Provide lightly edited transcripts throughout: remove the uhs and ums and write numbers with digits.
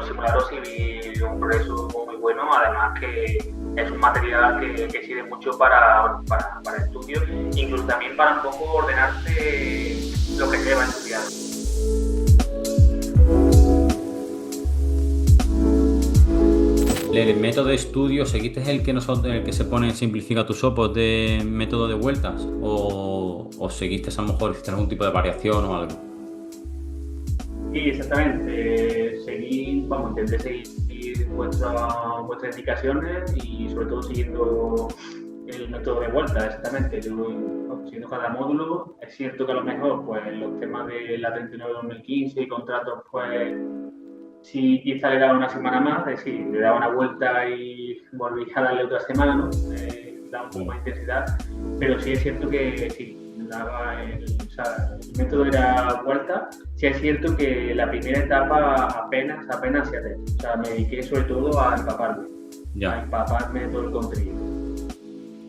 los simulacros sí vi un progreso muy bueno, además que es un material que sirve mucho para estudios, incluso también para un poco ordenarte lo que lleva estudiar. ¿El método de estudio seguiste el que se pone en Simplifica tus Opos de método de vueltas? ¿O seguiste a lo mejor hiciste algún tipo de variación o algo? Sí, exactamente. Intenté seguir vuestras indicaciones y sobre todo siguiendo el método de vuelta, exactamente. Yo siguiendo cada módulo. Es cierto que a lo mejor pues los temas de la 39-2015 y contratos, pues sí, quizá le daba una semana más, es decir, le daba una vuelta y volví a darle otra semana, ¿no? Daba un poco más de intensidad, pero sí es cierto que sí, el método era vuelta. Sí es cierto que la primera etapa apenas se hace. O sea, me dediqué sobre todo a empaparme de todo el contenido.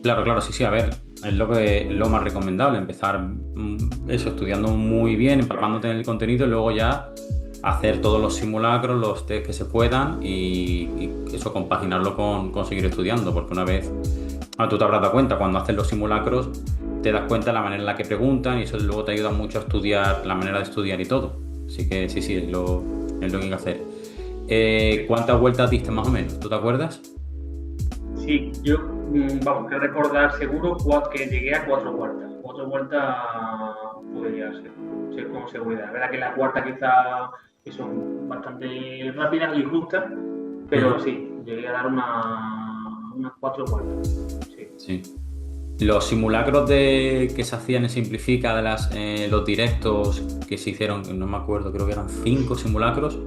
Claro, sí, a ver, es lo más recomendable, empezar eso, estudiando muy bien, empapándote en el contenido y luego ya hacer todos los simulacros, los test que se puedan y eso, compaginarlo con seguir estudiando, porque una vez, tú te habrás dado cuenta, cuando haces los simulacros, te das cuenta de la manera en la que preguntan y eso luego te ayuda mucho a estudiar, la manera de estudiar y todo. Así que sí, es lo que hay que hacer. ¿Cuántas vueltas diste más o menos? ¿Tú te acuerdas? Sí, yo, quiero recordar seguro que llegué a 4 vueltas. 4 vueltas podría ser con seguridad. La verdad que la cuarta quizá que son bastante rápidas y justas, pero sí, llegué a dar unas 4 vueltas. Sí. Los simulacros que se hacían en Simplifica de los directos que se hicieron, no me acuerdo, creo que eran 5 simulacros,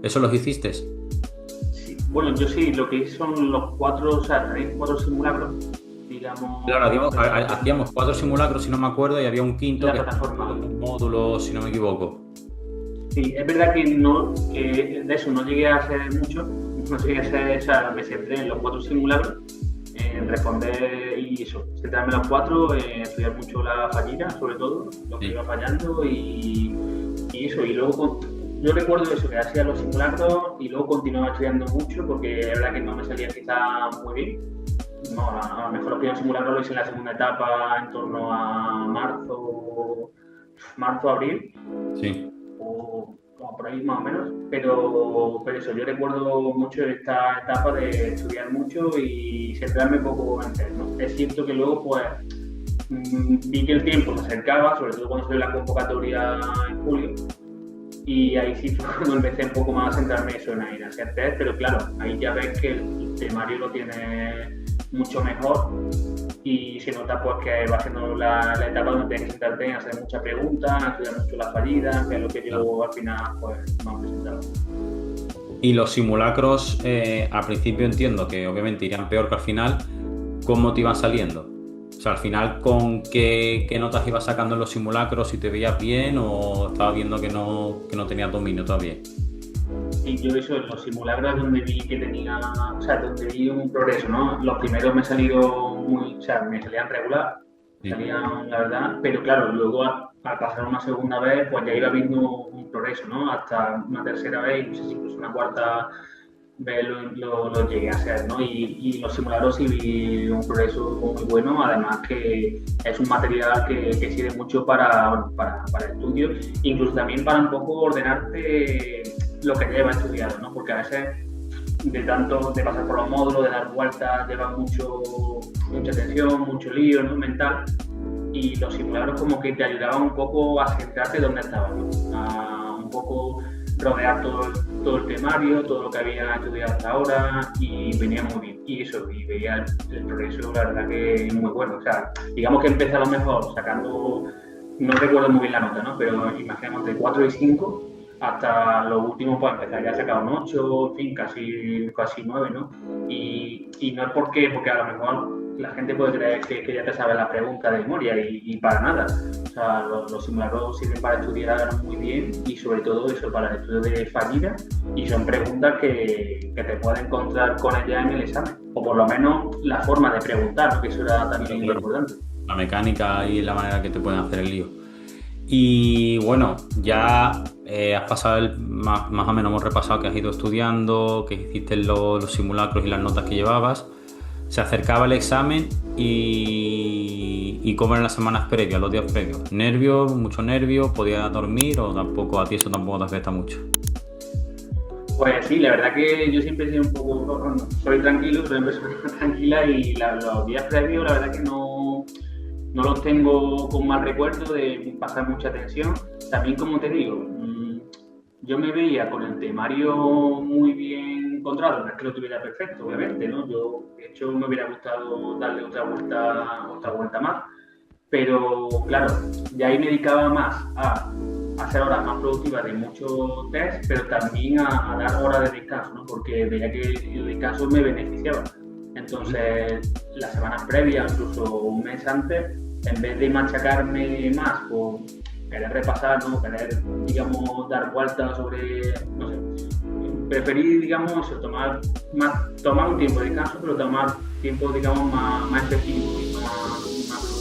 ¿eso los hiciste? Sí, bueno, yo sí, lo que hice son los 4, o sea, tenéis 4 simulacros, digamos. Claro, hacíamos 4 simulacros, si no me acuerdo, y había un quinto que plataforma. Un módulo, si no me equivoco. Sí, es verdad que de eso no llegué a hacer mucho, o sea, me centré en los 4 simulacros, en responder y eso, centrarme en los 4, estudiar mucho la fallida, sobre todo, lo que iba fallando y eso, y luego yo recuerdo eso, que hacía los simulacros y luego continuaba estudiando mucho porque es verdad que no me salía quizá muy bien. No, a lo mejor los primeros simulacros lo hice en la segunda etapa en torno a marzo, abril. Sí. O por ahí más o menos, pero eso, yo recuerdo mucho esta etapa de estudiar mucho y centrarme poco en hacer, ¿no? Es cierto que luego pues vi que el tiempo se acercaba, sobre todo cuando salió la convocatoria en julio, y ahí sí fue cuando empecé un poco más a centrarme eso en hacer test, pero claro, ahí ya ves que el temario lo tiene mucho mejor y se nota pues que va siendo la etapa donde tienes que sentarte en hacer muchas preguntas, estudiar mucho las fallidas, que es lo que yo al final pues me han presentado. Y los simulacros, al principio entiendo que obviamente irían peor que al final. ¿Cómo te iban saliendo? O sea, al final, ¿con qué notas ibas sacando en los simulacros? ¿Si te veías bien o estabas viendo que no tenías dominio todavía? Y yo eso, en los simulacros donde vi que tenía, o sea, donde vi un progreso, ¿no? Los primeros me salieron me salían regular, salían la verdad, pero claro, luego al pasar una segunda vez, pues ya iba viendo un progreso, ¿no? Hasta una tercera vez, no sé si incluso una cuarta vez lo llegué a hacer, ¿no? Y los simulacros sí vi un progreso muy bueno, además que es un material que sirve mucho para estudios, incluso también para un poco ordenarte lo que lleva estudiado, ¿no? Porque a veces de pasar por los módulos, de dar vueltas, lleva mucha tensión, mucho lío, ¿no? Mental, y los simulacros como que te ayudaban un poco a centrarte donde estabas, ¿no? A un poco rodear todo el temario, todo lo que había estudiado hasta ahora, y venía muy bien. Y veía el progreso, la verdad que muy bueno. O sea, digamos que empecé a lo mejor sacando, no recuerdo muy bien la nota, ¿no? Pero imaginemos de 4 y 5 hasta lo último, pues empezar ya a sacar un 8, en fin, casi 9, ¿no? Y no es porque a lo mejor la gente puede creer que ya te sabe la pregunta de memoria y para nada. O sea, los simulacros sirven para estudiar muy bien y sobre todo eso, para el estudio de fallida, y son preguntas que te puedes encontrar con ellas en el examen, o por lo menos la forma de preguntar, que eso era también muy importante. La mecánica y la manera que te pueden hacer el lío. Y bueno, ya has pasado más o menos hemos repasado que has ido estudiando, que hiciste los simulacros y las notas que llevabas. Se acercaba el examen y cómo eran las semanas previas, los días previos. ¿Nervios, mucho nervio? ¿Podías dormir o tampoco, a ti eso tampoco te afecta mucho? Pues sí, la verdad que yo siempre he sido un poco, soy tranquilo, soy una persona tranquila y los días previos la verdad que no los tengo con mal recuerdo de pasar mucha tensión. También, como te digo, yo me veía con el temario muy bien encontrado, no es que lo tuviera perfecto, obviamente, ¿no? Yo, de hecho, me hubiera gustado darle otra vuelta más, pero claro, ya ahí me dedicaba más a hacer horas más productivas de muchos test, pero también a dar horas de descanso, ¿no? Porque veía que el descanso me beneficiaba. Entonces, las semanas previas, incluso un mes antes, en vez de machacarme más por querer repasar, ¿no? Querer, digamos, dar vueltas sobre, no sé, preferí, digamos, eso, tomar un tiempo de descanso, pero tomar tiempo, digamos, más efectivo y más